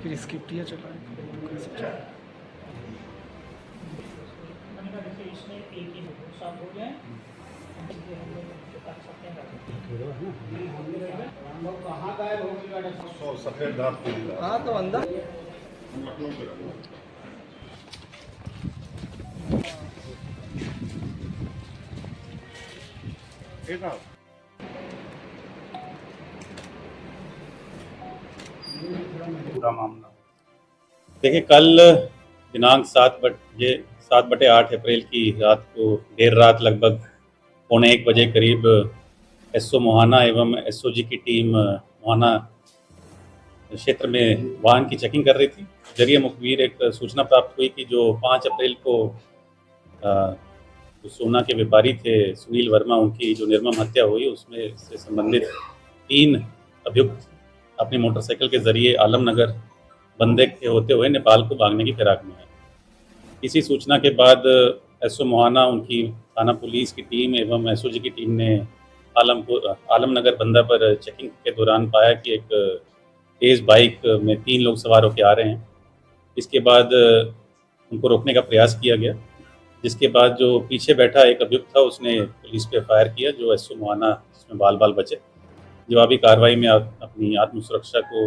फिर स्किप्टिया चला है तो कैसे चला? इसमें एक ही सब हो जाए इसलिए हम लोग कर सकते हैं कहाँ गायब हो गई सफेद दांत हाँ तो अंदर लखनऊ में रहूँ। एक आप पूरा मामला देखिए, कल दिनांक 7/8 अप्रैल की रात को देर रात लगभग 1:15 करीब एसओ मोहाना एवं एसओजी की टीम मोहाना क्षेत्र में वाहन की चेकिंग कर रही थी। जरिए मुखबिर एक सूचना प्राप्त हुई कि जो 5 अप्रैल को जो सोना के व्यापारी थे सुनील वर्मा, उनकी जो निर्मम हत्या हुई उसमें से संबंधित 3 अभियुक्त अपनी मोटरसाइकिल के जरिए आलमनगर बंदे के होते हुए नेपाल को भागने की फिराक में है। इसी सूचना के बाद एसओ मोहाना, उनकी थाना पुलिस की टीम एवं एसओजी की टीम ने आलमनगर बंदा पर चेकिंग के दौरान पाया कि एक तेज़ बाइक में 3 लोग सवार होकर आ रहे हैं। इसके बाद उनको रोकने का प्रयास किया गया, जिसके बाद जो पीछे बैठा एक अभियुक्त था उसने पुलिस पे फायर किया, जो एसओ मोहाना इसमें बाल बाल बचे। जवाबी कार्रवाई में अपनी आत्मसुरक्षा को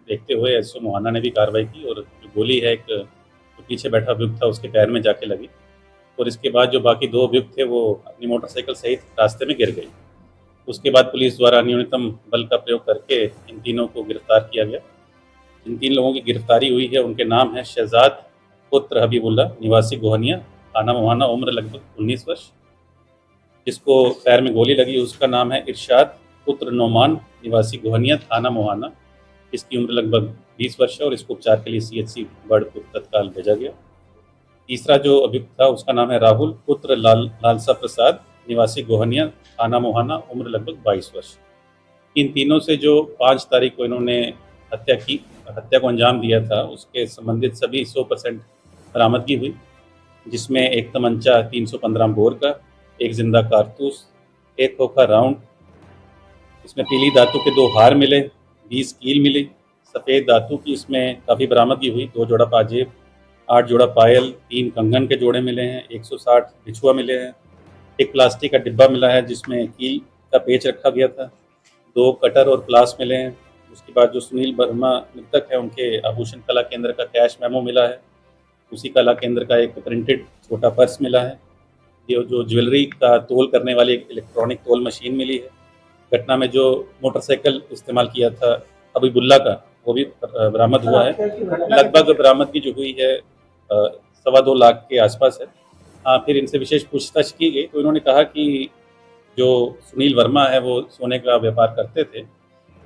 देखते हुए एसओ मोहाना ने भी कार्रवाई की और जो गोली है एक जो पीछे बैठा अभियुक्त था उसके पैर में जाके लगी और इसके बाद जो बाकी 2 अभियुक्त थे वो अपनी मोटरसाइकिल सहित रास्ते में गिर गई। उसके बाद पुलिस द्वारा न्यूनतम बल का प्रयोग करके इन तीनों को गिरफ्तार किया गया। जिन 3 लोगों की गिरफ्तारी हुई है उनके नाम है शहजाद पुत्र हबीबुल्ला निवासी गोहनिया, थाना मोहाना, उम्र लगभग 19 वर्ष। जिसको पैर में गोली लगी उसका नाम है इरशाद पुत्र नोमान निवासी गोहनिया, थाना मोहाना। इसकी उम्र लगभग 20 वर्ष है और इसको उपचार के लिए सीएचसी बर्डपुर तत्काल भेजा गया। तीसरा जो अभियुक्त था उसका नाम है राहुल पुत्र लालसा प्रसाद निवासी गोहनिया, थाना मोहाना, उम्र लगभग 22 वर्ष। इन तीनों से जो 5 तारीख को इन्होंने हत्या को अंजाम दिया था उसके संबंधित सभी 100% बरामदगी हुई, जिसमें एक तमंचा 315 बोर का, एक जिंदा कारतूस, एक खोखा राउंड, इसमें पीली धातु के 2 हार मिले, 20 कील मिली, सफ़ेद धातु की इसमें काफ़ी बरामदगी हुई, 2 जोड़ा पाजेब, 8 जोड़ा पायल, 3 कंगन के जोड़े मिले हैं, 160 बिछुआ मिले हैं, एक प्लास्टिक का डिब्बा मिला है जिसमें कील का पेच रखा गया था, 2 कटर और प्लास मिले हैं। उसके बाद जो सुनील वर्मा मृतक है उनके आभूषण कला केंद्र का कैश मेमो मिला है, उसी कला केंद्र का एक प्रिंटेड छोटा पर्स मिला है, ये जो ज्वेलरी का तोल करने वाली एक इलेक्ट्रॉनिक तोल मशीन मिली है। घटना में जो मोटरसाइकिल इस्तेमाल किया था हबीबुल्ला का वो भी बरामद हुआ है। लगभग बरामदगी जो हुई है 2.25 लाख के आसपास है। हाँ, फिर इनसे विशेष पूछताछ की गई तो इन्होंने कहा कि जो सुनील वर्मा है वो सोने का व्यापार करते थे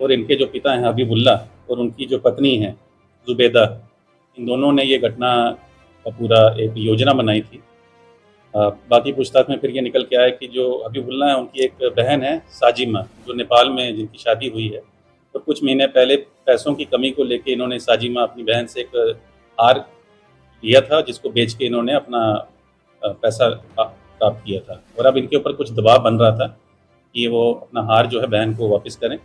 और इनके जो पिता हैं हबीबुल्ला और उनकी जो पत्नी है जुबेदा, इन दोनों ने ये घटना का पूरा एक योजना बनाई थी। बाकी पूछताछ में फिर ये निकल के आया कि जो हबीबुल्ला है उनकी एक बहन है साजिमा, जो नेपाल में जिनकी शादी हुई है, और कुछ महीने पहले पैसों की कमी को लेके इन्होंने साजिमा अपनी बहन से एक हार लिया था जिसको बेच के इन्होंने अपना पैसा प्राप्त किया था और अब इनके ऊपर कुछ दबाव बन रहा था कि वो अपना हार जो है बहन को वापस करें।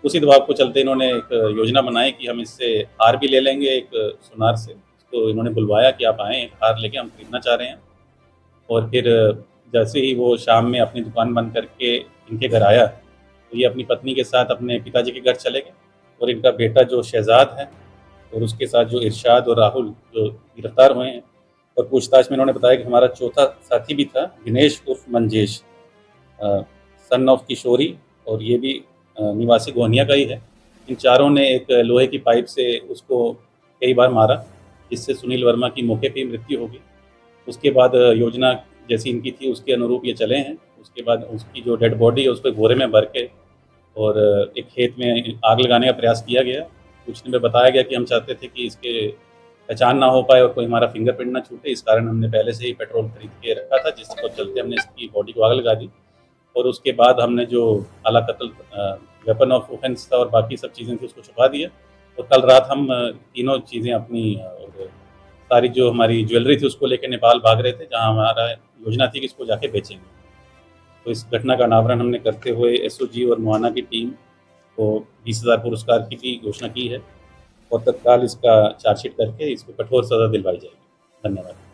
उसी दबाव को चलते इन्होंने एक योजना बनाई कि हम इससे हार भी ले लेंगे एक सुनार से। तो इन्होंने बुलवाया कि आप आएँ, एक हार लेके हम खरीदना चाह रहे हैं। और फिर जैसे ही वो शाम में अपनी दुकान बंद करके इनके घर आया तो ये अपनी पत्नी के साथ अपने पिताजी के घर चले गए और इनका बेटा जो शहजाद है और उसके साथ जो इरशाद और राहुल जो गिरफ्तार हुए हैं। और पूछताछ में इन्होंने बताया कि हमारा चौथा साथी भी था दिनेश उर्फ मंजेश, सन ऑफ किशोरी, और ये भी निवासी गोहनिया का ही है। इन चारों ने एक लोहे की पाइप से उसको कई बार मारा जिससे सुनील वर्मा की मौके पर ही मृत्यु हो गई। उसके बाद योजना जैसी इनकी थी उसके अनुरूप ये चले हैं। उसके बाद उसकी जो डेड बॉडी है उसको बोरे में भर के और एक खेत में आग लगाने का प्रयास किया गया। पूछने में बताया गया कि हम चाहते थे कि इसके पहचान ना हो पाए और कोई हमारा फिंगरप्रिंट ना छूटे, इस कारण हमने पहले से ही पेट्रोल खरीद के रखा था, जिसको चलते हमने इसकी बॉडी को आग लगा दी। और उसके बाद हमने जो आला कत्ल वेपन ऑफ ऑफेंस था और बाकी सब चीज़ें थी उसको छुपा दिया। और कल रात हम तीनों चीज़ें अपनी और सारी जो हमारी ज्वेलरी थी उसको लेकर नेपाल भाग रहे थे, जहाँ हमारा योजना थी कि इसको जाके बेचेंगे। तो इस घटना का अनावरण हमने करते हुए एसओजी और मोहाना की टीम को 20,000 पुरस्कार की भी घोषणा की है। और तत्काल इसका चार्जशीट करके इसको कठोर सज़ा दिलवाई जाएगी। धन्यवाद।